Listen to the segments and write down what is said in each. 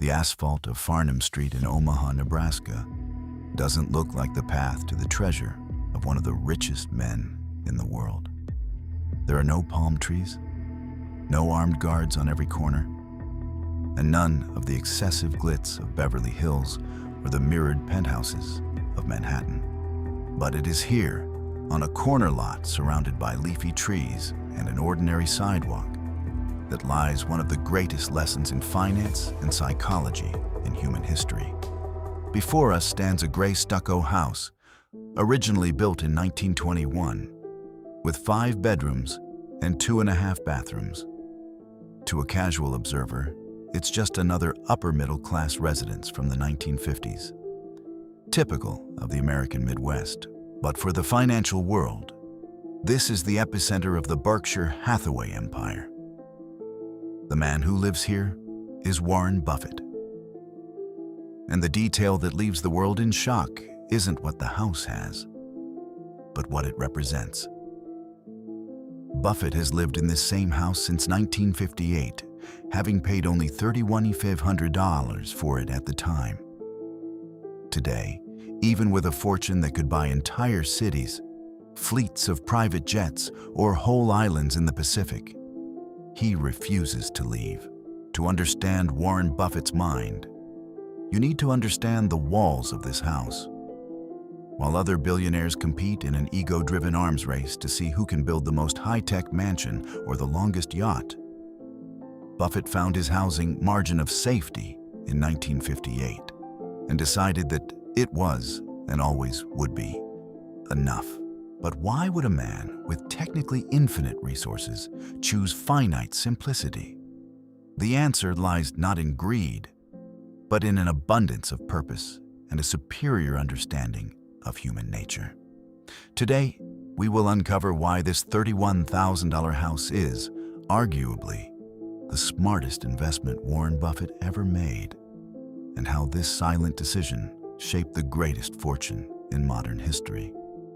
The asphalt of Farnham Street in Omaha, Nebraska, doesn't look like the path to the treasure of one of the richest men in the world. There are no palm trees, no armed guards on every corner, and none of the excessive glitz of Beverly Hills or the mirrored penthouses of Manhattan. But it is here, on a corner lot surrounded by leafy trees and an ordinary sidewalk, that lies one of the greatest lessons in finance and psychology in human history. Before us stands a gray stucco house, originally built in 1921, with 5 bedrooms and 2.5 bathrooms. To a casual observer, it's just another upper-middle-class residence from the 1950s, typical of the American Midwest. But for the financial world, this is the epicenter of the Berkshire Hathaway empire. The man who lives here is Warren Buffett. And the detail that leaves the world in shock isn't what the house has, but what it represents. Buffett has lived in this same house since 1958, having paid only $3,100 for it at the time. Today, even with a fortune that could buy entire cities, fleets of private jets, or whole islands in the Pacific, he refuses to leave. To understand Warren Buffett's mind, you need to understand the walls of this house. While other billionaires compete in an ego-driven arms race to see who can build the most high-tech mansion or the longest yacht, Buffett found his housing margin of safety in 1958 and decided that it was, and always would be, enough. But why would a man with technically infinite resources choose finite simplicity? The answer lies not in greed, but in an abundance of purpose and a superior understanding of human nature. Today, we will uncover why this $31,000 house is, arguably, the smartest investment Warren Buffett ever made, and how this silent decision shaped the greatest fortune in modern history.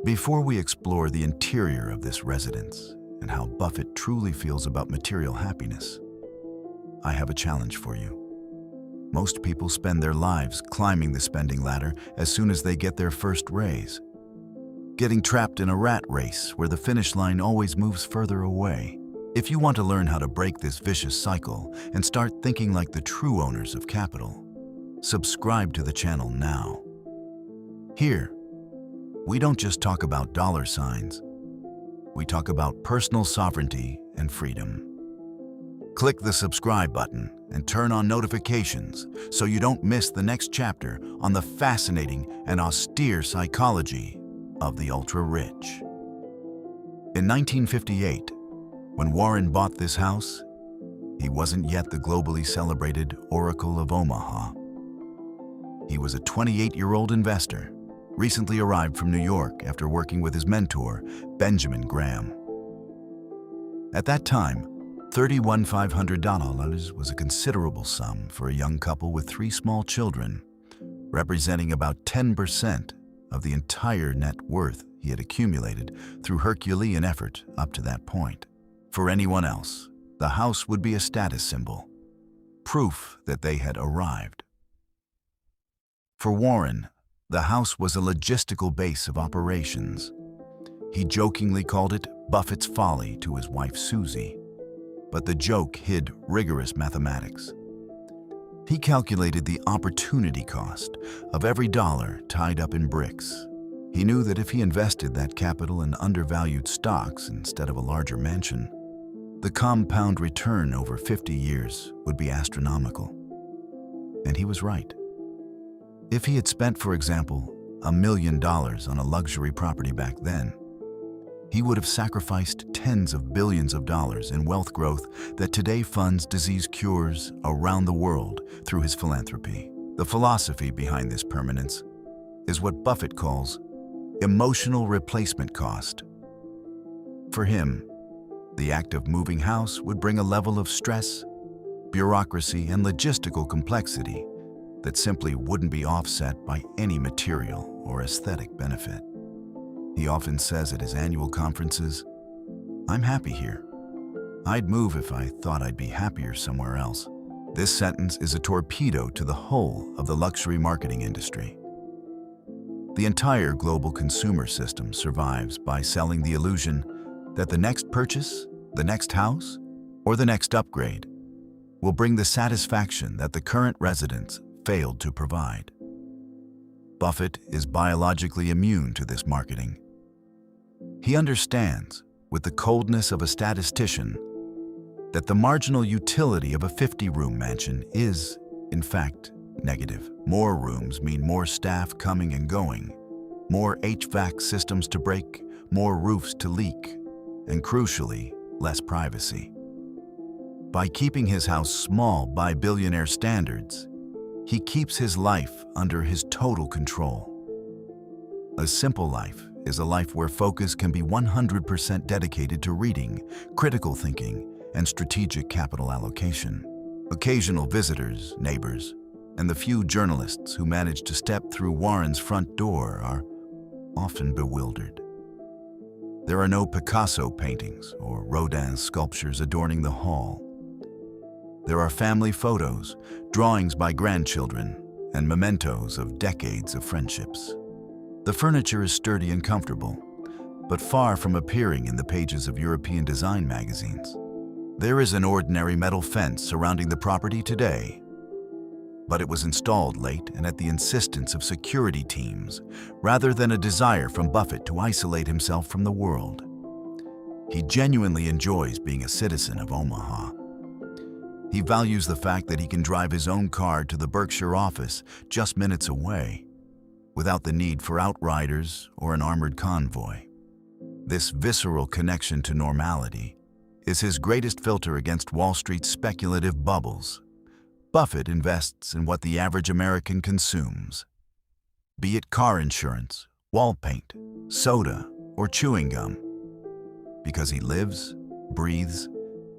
Before we explore the interior of this residence and how Buffett truly feels about material happiness, I have a challenge for you. Most people spend their lives climbing the spending ladder as soon as they get their first raise, getting trapped in a rat race where the finish line always moves further away. If you want to learn how to break this vicious cycle and start thinking like the true owners of capital, subscribe to the channel now. Here, we don't just talk about dollar signs. We talk about personal sovereignty and freedom. Click the subscribe button and turn on notifications so you don't miss the next chapter on the fascinating and austere psychology of the ultra-rich. In 1958, when Warren bought this house, he wasn't yet the globally celebrated Oracle of Omaha. He was a 28-year-old investor, recently arrived from New York after working with his mentor, Benjamin Graham. At that time, $31,500 was a considerable sum for a young couple with 3 small children, representing about 10% of the entire net worth he had accumulated through Herculean effort up to that point. For anyone else, the house would be a status symbol, proof that they had arrived. For Warren, the house was a logistical base of operations. He jokingly called it Buffett's Folly to his wife Susie, but the joke hid rigorous mathematics. He calculated the opportunity cost of every dollar tied up in bricks. He knew that if he invested that capital in undervalued stocks instead of a larger mansion, the compound return over 50 years would be astronomical. And he was right. If he had spent, for example, $1 million on a luxury property back then, he would have sacrificed tens of billions of dollars in wealth growth that today funds disease cures around the world through his philanthropy. The philosophy behind this permanence is what Buffett calls emotional replacement cost. For him, the act of moving house would bring a level of stress, bureaucracy, and logistical complexity that simply wouldn't be offset by any material or aesthetic benefit. He often says at his annual conferences, "I'm happy here. I'd move if I thought I'd be happier somewhere else." This sentence is a torpedo to the whole of the luxury marketing industry. The entire global consumer system survives by selling the illusion that the next purchase, the next house, or the next upgrade will bring the satisfaction that the current residents failed to provide. Buffett is biologically immune to this marketing. He understands, with the coldness of a statistician, that the marginal utility of a 50-room mansion is, in fact, negative. More rooms mean more staff coming and going, more HVAC systems to break, more roofs to leak, and crucially, less privacy. By keeping his house small by billionaire standards, he keeps his life under his total control. A simple life is a life where focus can be 100% dedicated to reading, critical thinking, and strategic capital allocation. Occasional visitors, neighbors, and the few journalists who manage to step through Warren's front door are often bewildered. There are no Picasso paintings or Rodin sculptures adorning the hall. There are family photos, drawings by grandchildren, and mementos of decades of friendships. The furniture is sturdy and comfortable, but far from appearing in the pages of European design magazines. There is an ordinary metal fence surrounding the property today, but it was installed late and at the insistence of security teams, rather than a desire from Buffett to isolate himself from the world. He genuinely enjoys being a citizen of Omaha. He values the fact that he can drive his own car to the Berkshire office just minutes away, without the need for outriders or an armored convoy. This visceral connection to normality is his greatest filter against Wall Street's speculative bubbles. Buffett invests in what the average American consumes, be it car insurance, wall paint, soda, or chewing gum, because he lives, breathes,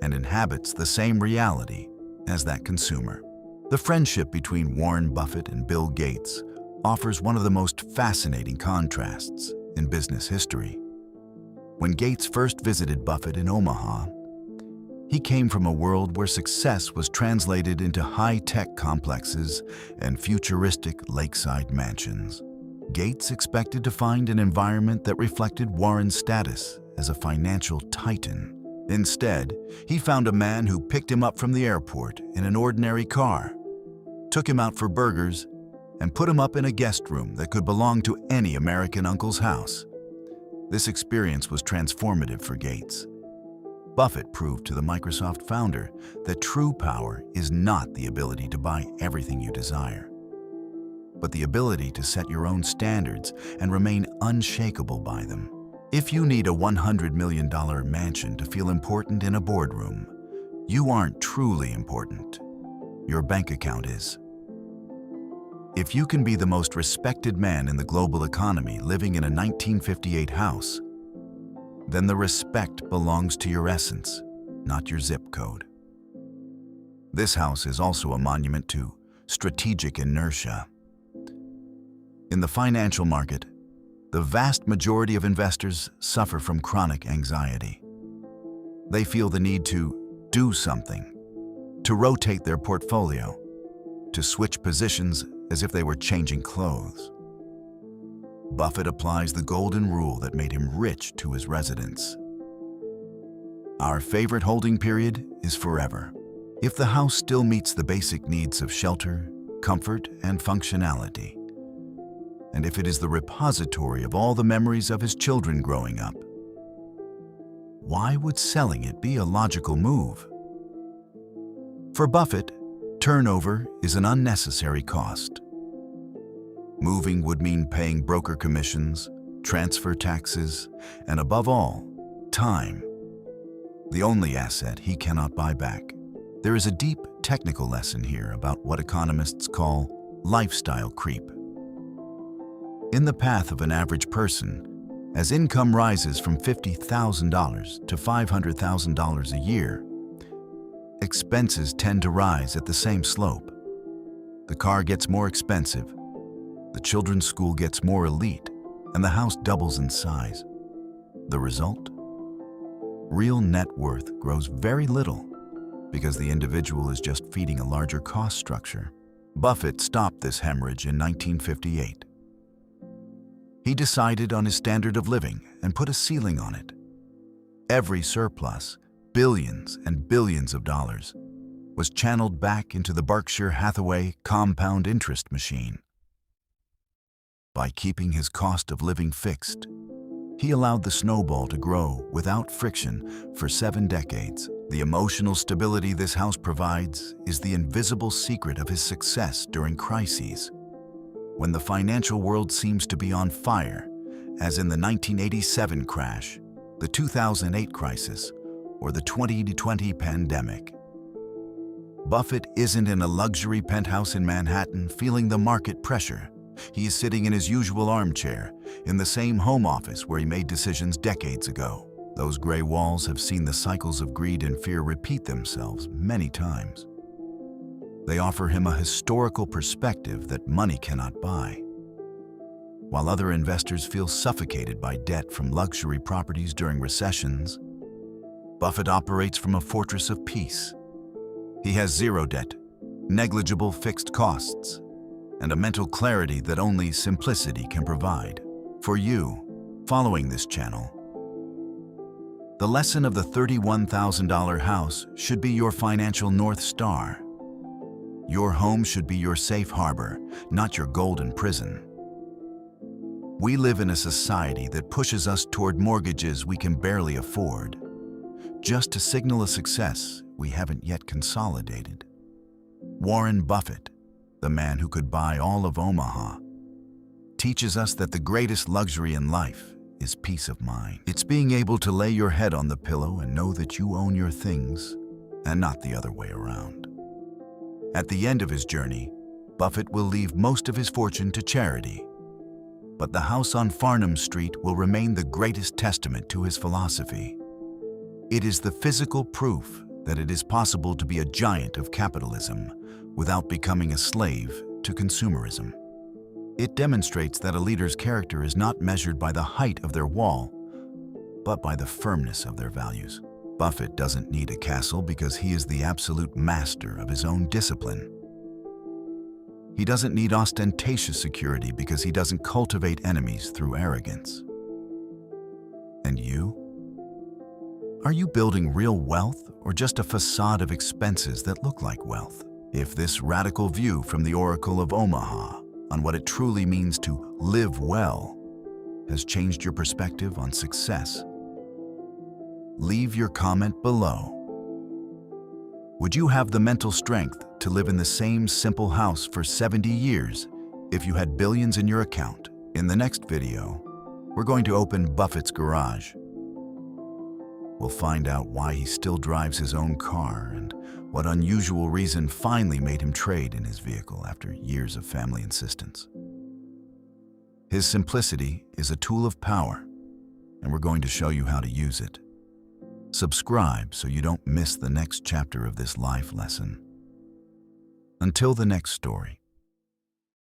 and inhabits the same reality as that consumer. The friendship between Warren Buffett and Bill Gates offers one of the most fascinating contrasts in business history. When Gates first visited Buffett in Omaha, he came from a world where success was translated into high-tech complexes and futuristic lakeside mansions. Gates expected to find an environment that reflected Warren's status as a financial titan. Instead, he found a man who picked him up from the airport in an ordinary car, took him out for burgers, and put him up in a guest room that could belong to any American uncle's house. This experience was transformative for Gates. Buffett proved to the Microsoft founder that true power is not the ability to buy everything you desire, but the ability to set your own standards and remain unshakable by them. If you need a $100 million mansion to feel important in a boardroom, you aren't truly important. Your bank account is. If you can be the most respected man in the global economy living in a 1958 house, then the respect belongs to your essence, not your zip code. This house is also a monument to strategic inertia. In the financial market, the vast majority of investors suffer from chronic anxiety. They feel the need to do something, to rotate their portfolio, to switch positions as if they were changing clothes. Buffett applies the golden rule that made him rich to his residents. Our favorite holding period is forever. If the house still meets the basic needs of shelter, comfort, and functionality, and if it is the repository of all the memories of his children growing up, why would selling it be a logical move? For Buffett, turnover is an unnecessary cost. Moving would mean paying broker commissions, transfer taxes, and above all, time. The only asset he cannot buy back. There is a deep technical lesson here about what economists call lifestyle creep. In the path of an average person, as income rises from $50,000 to $500,000 a year, expenses tend to rise at the same slope. The car gets more expensive, the children's school gets more elite, and the house doubles in size. The result? Real net worth grows very little because the individual is just feeding a larger cost structure. Buffett stopped this hemorrhage in 1958. He decided on his standard of living and put a ceiling on it. Every surplus, billions and billions of dollars, was channeled back into the Berkshire Hathaway compound interest machine. By keeping his cost of living fixed, he allowed the snowball to grow without friction for 7 decades. The emotional stability this house provides is the invisible secret of his success during crises. When the financial world seems to be on fire, as in the 1987 crash, the 2008 crisis, or the 2020 pandemic, Buffett isn't in a luxury penthouse in Manhattan feeling the market pressure. He is sitting in his usual armchair, in the same home office where he made decisions decades ago. Those gray walls have seen the cycles of greed and fear repeat themselves many times. They offer him a historical perspective that money cannot buy. While other investors feel suffocated by debt from luxury properties during recessions, Buffett operates from a fortress of peace. He has zero debt, negligible fixed costs, and a mental clarity that only simplicity can provide. For you, following this channel, the lesson of the $31,000 house should be your financial North Star. Your home should be your safe harbor, not your golden prison. We live in a society that pushes us toward mortgages we can barely afford, just to signal a success we haven't yet consolidated. Warren Buffett, the man who could buy all of Omaha, teaches us that the greatest luxury in life is peace of mind. It's being able to lay your head on the pillow and know that you own your things and not the other way around. At the end of his journey, Buffett will leave most of his fortune to charity, but the house on Farnham Street will remain the greatest testament to his philosophy. It is the physical proof that it is possible to be a giant of capitalism without becoming a slave to consumerism. It demonstrates that a leader's character is not measured by the height of their wall, but by the firmness of their values. Buffett doesn't need a castle because he is the absolute master of his own discipline. He doesn't need ostentatious security because he doesn't cultivate enemies through arrogance. And you? Are you building real wealth or just a facade of expenses that look like wealth? If this radical view from the Oracle of Omaha on what it truly means to live well has changed your perspective on success, leave your comment below. Would you have the mental strength to live in the same simple house for 70 years if you had billions in your account? In the next video, we're going to open Buffett's garage. We'll find out why he still drives his own car and what unusual reason finally made him trade in his vehicle after years of family insistence. His simplicity is a tool of power, and we're going to show you how to use it. Subscribe so you don't miss the next chapter of this life lesson. Until the next story.